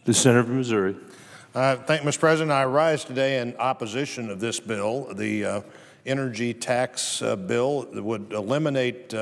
The senator from Missouri. Thank you, Mr. President. I rise today in opposition of this bill, the energy tax bill that would eliminate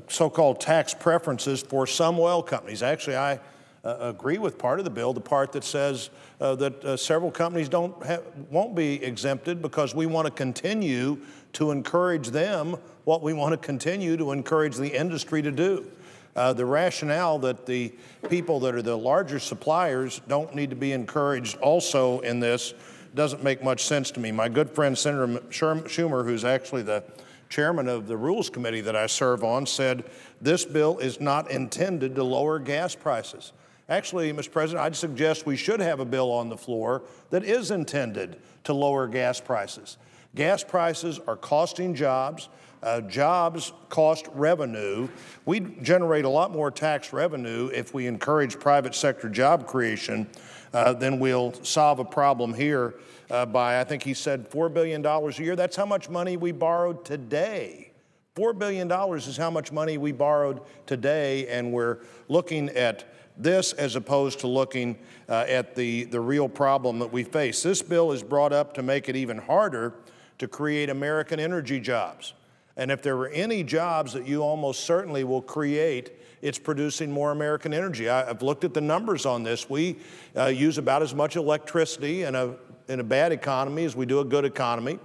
so-called tax preferences for some oil companies. Actually, I agree with part of the bill, the part that says that several companies won't be exempted because we want to continue to encourage them what we want to continue to encourage the industry to do. The rationale that the people that are the larger suppliers don't need to be encouraged also in this doesn't make much sense to me. My good friend Senator Schumer, who's actually the chairman of the Rules Committee that I serve on, said this bill is not intended to lower gas prices. Actually, Mr. President, I'd suggest we should have a bill on the floor that is intended to lower gas prices. Gas prices are costing jobs. Jobs cost revenue. We generate a lot more tax revenue if we encourage private sector job creation than we'll solve a problem here by, I think he said, $4 billion a year. That's how much money we borrowed today. $4 billion is how much money we borrowed today, and we're looking at this as opposed to looking at the real problem that we face. This bill is brought up to make it even harder to create American energy jobs. And if there were any jobs that you almost certainly will create, it's producing more American energy. I've looked at the numbers on this. We use about as much electricity in a bad economy as we do a good economy.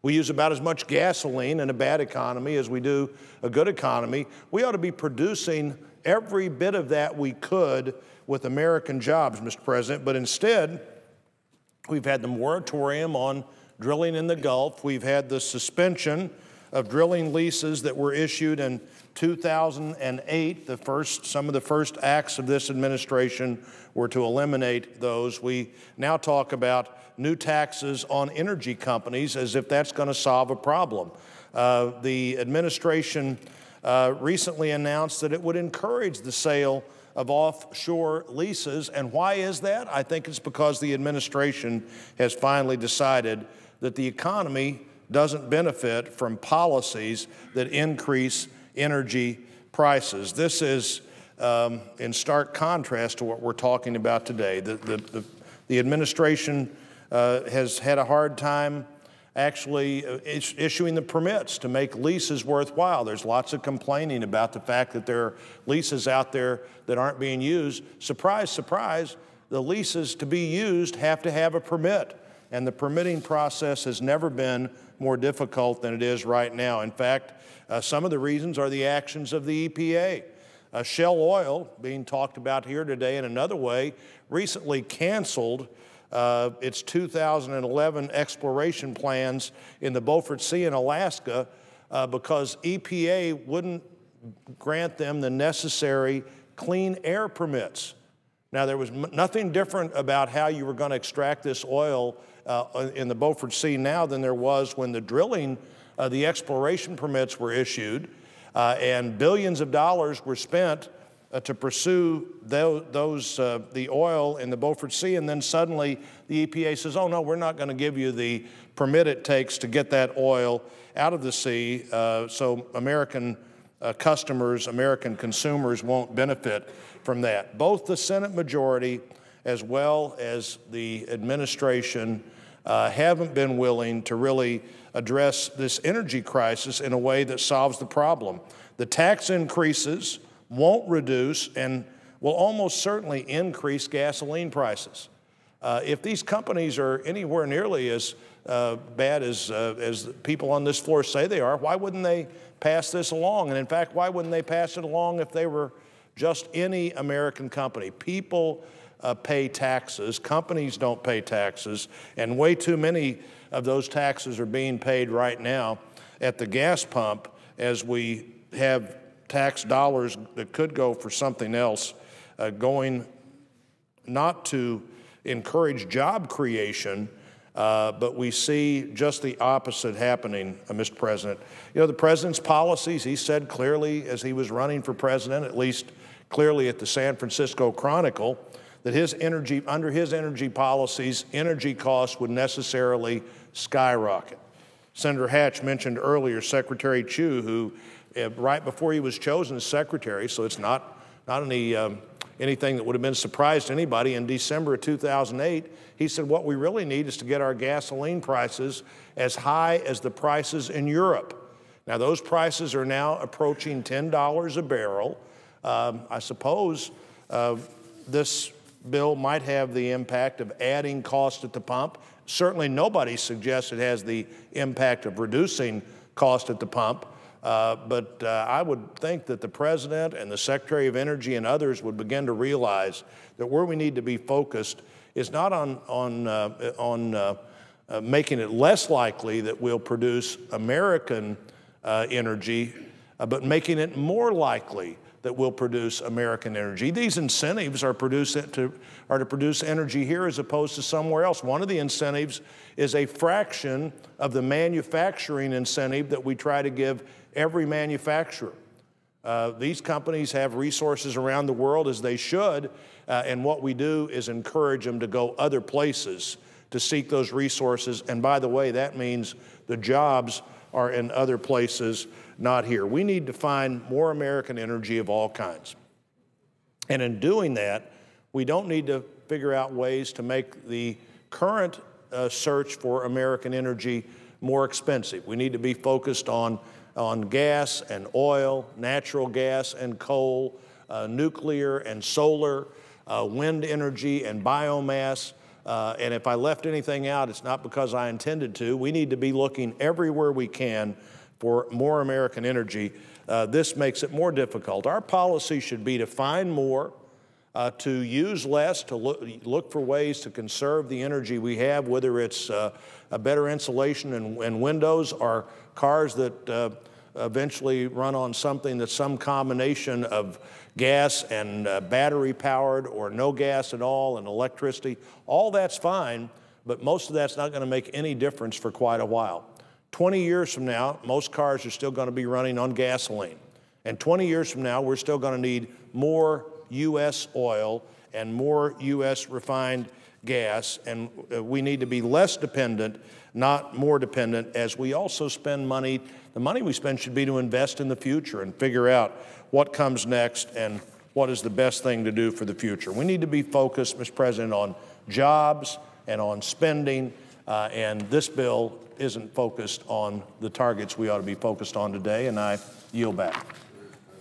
We use about as much gasoline in a bad economy as we do a good economy. We ought to be producing every bit of that we could with American jobs, Mr. President, but instead, we've had the moratorium on drilling in the Gulf. We've had the suspension of drilling leases that were issued in 2008. Some of the first acts of this administration were to eliminate those. We now talk about new taxes on energy companies as if that's going to solve a problem. The administration recently announced that it would encourage the sale of offshore leases. And why is that? I think it's because the administration has finally decided that the economy doesn't benefit from policies that increase energy prices. This is in stark contrast to what we're talking about today. The administration has had a hard time actually issuing the permits to make leases worthwhile. There's lots of complaining about the fact that there are leases out there that aren't being used. Surprise, surprise, the leases to be used have to have a permit. And the permitting process has never been more difficult than it is right now. In fact, some of the reasons are the actions of the EPA. Shell Oil, being talked about here today in another way, recently canceled its 2011 exploration plans in the Beaufort Sea in Alaska because EPA wouldn't grant them the necessary clean air permits. Now, there was nothing different about how you were going to extract this oil in the Beaufort Sea now than there was when the exploration permits were issued, and billions of dollars were spent to pursue the oil in the Beaufort Sea, and then suddenly the EPA says, oh no, we're not going to give you the permit it takes to get that oil out of the sea, so American customers, American consumers won't benefit from that. Both the Senate majority as well as the administration haven't been willing to really address this energy crisis in a way that solves the problem. The tax increases won't reduce and will almost certainly increase gasoline prices. If these companies are anywhere nearly as bad as people on this floor say they are, why wouldn't they pass this along? And in fact, why wouldn't they pass it along if they were just any American company? People pay taxes, companies don't pay taxes, and way too many of those taxes are being paid right now at the gas pump as we have tax dollars that could go for something else going not to encourage job creation, but we see just the opposite happening, Mr. President. You know, the president's policies, he said clearly as he was running for president, at least clearly at the San Francisco Chronicle, that under his energy policies, energy costs would necessarily skyrocket. Senator Hatch mentioned earlier Secretary Chu, who right before he was chosen as secretary, so it's not any anything that would have been a surprise to anybody. In December of 2008, he said what we really need is to get our gasoline prices as high as the prices in Europe. Now, those prices are now approaching $10 a barrel. I suppose this bill might have the impact of adding cost at the pump. Certainly nobody suggests it has the impact of reducing cost at the pump. But I would think that the President and the Secretary of Energy and others would begin to realize that where we need to be focused is not on making it less likely that we'll produce American energy, but making it more likely that we'll produce American energy. These incentives are to produce energy here as opposed to somewhere else. One of the incentives is a fraction of the manufacturing incentive that we try to give every manufacturer. These companies have resources around the world, as they should, and what we do is encourage them to go other places to seek those resources. And by the way, that means the jobs are in other places, not here. We need to find more American energy of all kinds. And in doing that, we don't need to figure out ways to make the current search for American energy more expensive. We need to be focused on gas and oil, natural gas and coal, nuclear and solar, wind energy and biomass. And if I left anything out, it's not because I intended to. We need to be looking everywhere we can for more American energy. This makes it more difficult. Our policy should be to find more, to use less, to look for ways to conserve the energy we have, whether it's a better insulation and windows, or cars that eventually run on something that's some combination of gas and battery powered, or no gas at all, and electricity. All that's fine, but most of that's not going to make any difference for quite a while. 20 years from now, most cars are still going to be running on gasoline. And 20 years from now, we're still going to need more U.S. oil and more U.S. refined gas. And we need to be less dependent, not more dependent, as we also spend money. The money we spend should be to invest in the future and figure out what comes next and what is the best thing to do for the future. We need to be focused, Mr. President, on jobs and on spending, and this bill isn't focused on the targets we ought to be focused on today, and I yield back.